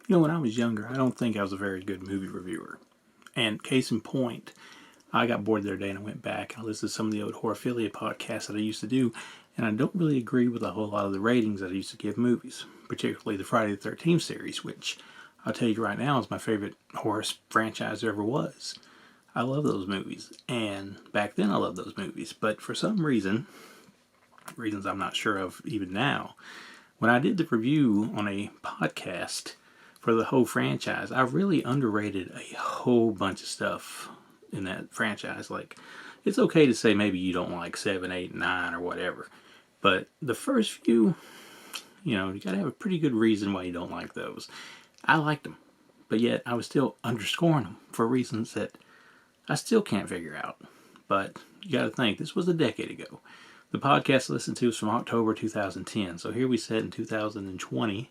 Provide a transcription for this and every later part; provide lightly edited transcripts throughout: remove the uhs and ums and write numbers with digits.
when I was younger, I don't think I was a very good movie reviewer. And case in point, I got bored the other day and I went back and I listened to some of the old Horophilia podcasts that I used to do, and I don't really agree with a whole lot of the ratings that I used to give movies, particularly the Friday the 13th series, which I'll tell you right now is my favorite horror franchise there ever was. I love those movies, and back then I loved those movies, but for some reasons I'm not sure of even now, when I did the review on a podcast for the whole franchise, I really underrated a whole bunch of stuff in that franchise. Like, it's okay to say maybe you don't like 7, 8, 9 or whatever, but the first few, you gotta have a pretty good reason why you don't like those. I liked them, but yet I was still underscoring them for reasons that I still can't figure out. But you gotta think, this was a decade ago. The podcast I listened to was from October 2010, so here we sit in 2020,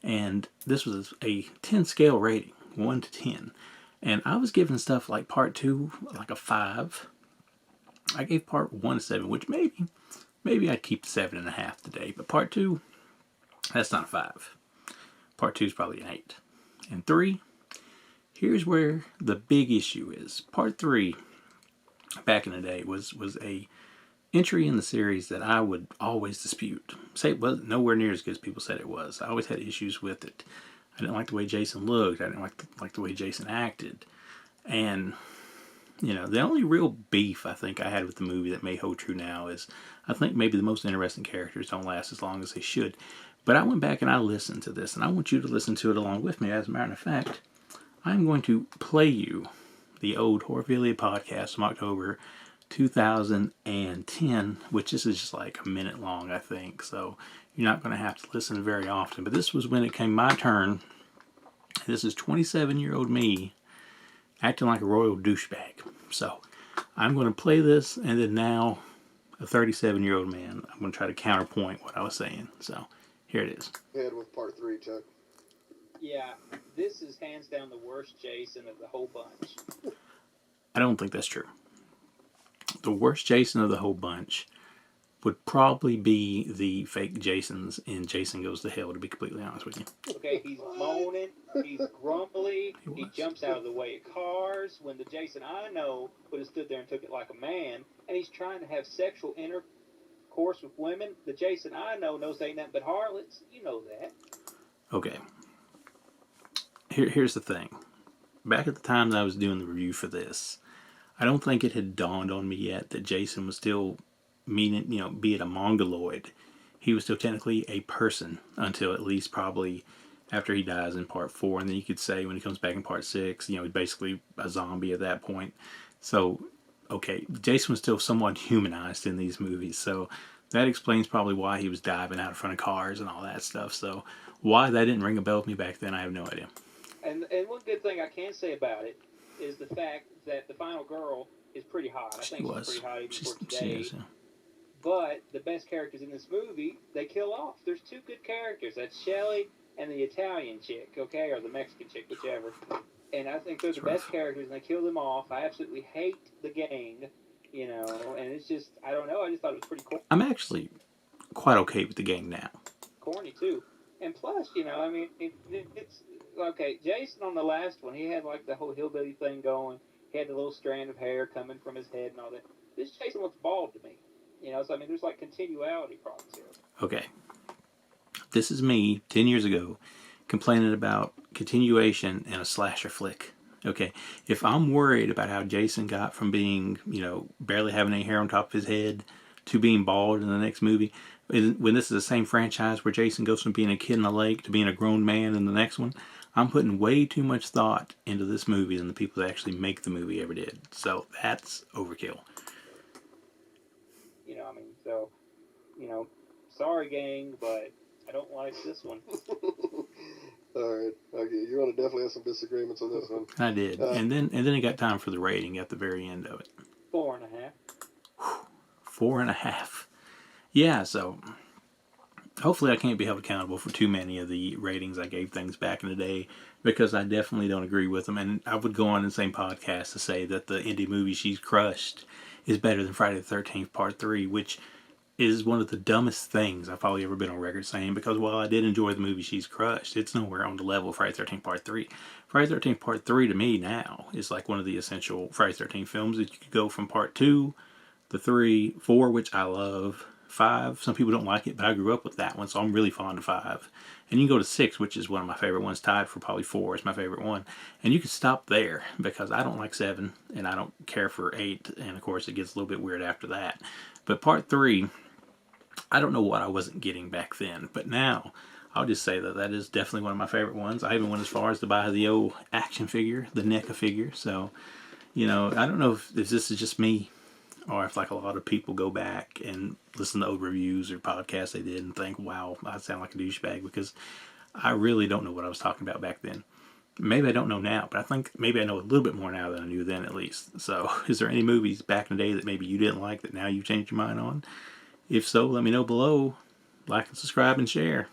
and this was a 10 scale rating, 1 to 10. And I was giving stuff like part 2 like a 5. I gave part 1 a 7, which maybe I'd keep the 7.5 today, but part 2, that's not a 5. Part 2 is probably an 8. And 3, here's where the big issue is. Part 3, back in the day, was a entry in the series that I would always dispute. Say it wasn't nowhere near as good as people said it was. I always had issues with it. I didn't like the way Jason looked. I didn't like the way Jason acted. And, the only real beef I think I had with the movie that may hold true now is I think maybe the most interesting characters don't last as long as they should. But I went back and I listened to this, and I want you to listen to it along with me. As a matter of fact, I'm going to play you the old Horophilia podcast from October 2010, which this is just like a minute long, I think. So you're not going to have to listen very often. But this was when it came my turn. This is 27-year-old me acting like a royal douchebag. So I'm going to play this, and then now, a 37-year-old man, I'm going to try to counterpoint what I was saying. So here it is. Head with part 3, Chuck. Yeah, this is hands down the worst Jason of the whole bunch. I don't think that's true. The worst Jason of the whole bunch would probably be the fake Jasons in Jason Goes to Hell, to be completely honest with you. Okay, he's moaning, he's grumbly, he jumps out of the way of cars, when the Jason I know would have stood there and took it like a man, and he's trying to have sexual intercourse with women. The Jason I know knows they ain't nothing but harlots. You know that. Okay. Here's the thing. Back at the time that I was doing the review for this, I don't think it had dawned on me yet that Jason was still meaning, be it a mongoloid, he was still technically a person until at least probably after he dies in part 4. And then you could say when he comes back in part 6, he's basically a zombie at that point. So, okay, Jason was still somewhat humanized in these movies. So that explains probably why he was diving out in front of cars and all that stuff. So why that didn't ring a bell with me back then, I have no idea. And one good thing I can say about it is the fact that the final girl is pretty hot. I think she's pretty hot even for today. She is, yeah. But the best characters in this movie, they kill off. There's 2 good characters. That's Shelley and the Italian chick, okay? Or the Mexican chick, whichever. And I think they're the best characters, and they kill them off. I absolutely hate the gang, and it's just, I don't know, I just thought it was pretty cool. I'm actually quite okay with the gang now. Corny, too. And plus, it's, okay, Jason on the last one, he had like the whole hillbilly thing going. He had the little strand of hair coming from his head and all that. This Jason looks bald to me. So there's like continuality problems here. Okay. This is me 10 years ago complaining about continuation in a slasher flick. Okay. If I'm worried about how Jason got from being, barely having any hair on top of his head to being bald in the next movie, when this is the same franchise where Jason goes from being a kid in a lake to being a grown man in the next one, I'm putting way too much thought into this movie than the people that actually make the movie ever did. So that's overkill. Sorry, gang, but I don't like this one. Alright, okay, you're going to definitely have some disagreements on this one. I did. And then it got time for the rating at the very end of it. 4.5. 4.5. Yeah, so hopefully I can't be held accountable for too many of the ratings I gave things back in the day, because I definitely don't agree with them. And I would go on in the same podcast to say that the indie movie She's Crushed is better than Friday the 13th Part 3, which is one of the dumbest things I've probably ever been on record saying, because while I did enjoy the movie She's Crushed, it's nowhere on the level of Friday the 13th Part 3. Friday the 13th Part 3 to me now is like one of the essential Friday the 13th films that you could go from Part 2, the 3, 4, which I love, 5. Some people don't like it, but I grew up with that one, so I'm really fond of 5. And you can go to 6, which is one of my favorite ones, tied for probably 4 is my favorite one. And you can stop there, because I don't like 7, and I don't care for 8, and of course it gets a little bit weird after that. But Part 3, I don't know what I wasn't getting back then, but now I'll just say that that is definitely one of my favorite ones. I even went as far as to buy the old action figure, the NECA figure. So, I don't know if this is just me, or if like a lot of people go back and listen to old reviews or podcasts they did and think, wow, I sound like a douchebag, because I really don't know what I was talking about back then. Maybe I don't know now, but I think maybe I know a little bit more now than I knew then, at least. So, is there any movies back in the day that maybe you didn't like that now you've changed your mind on? If so, let me know below. Like and subscribe and share.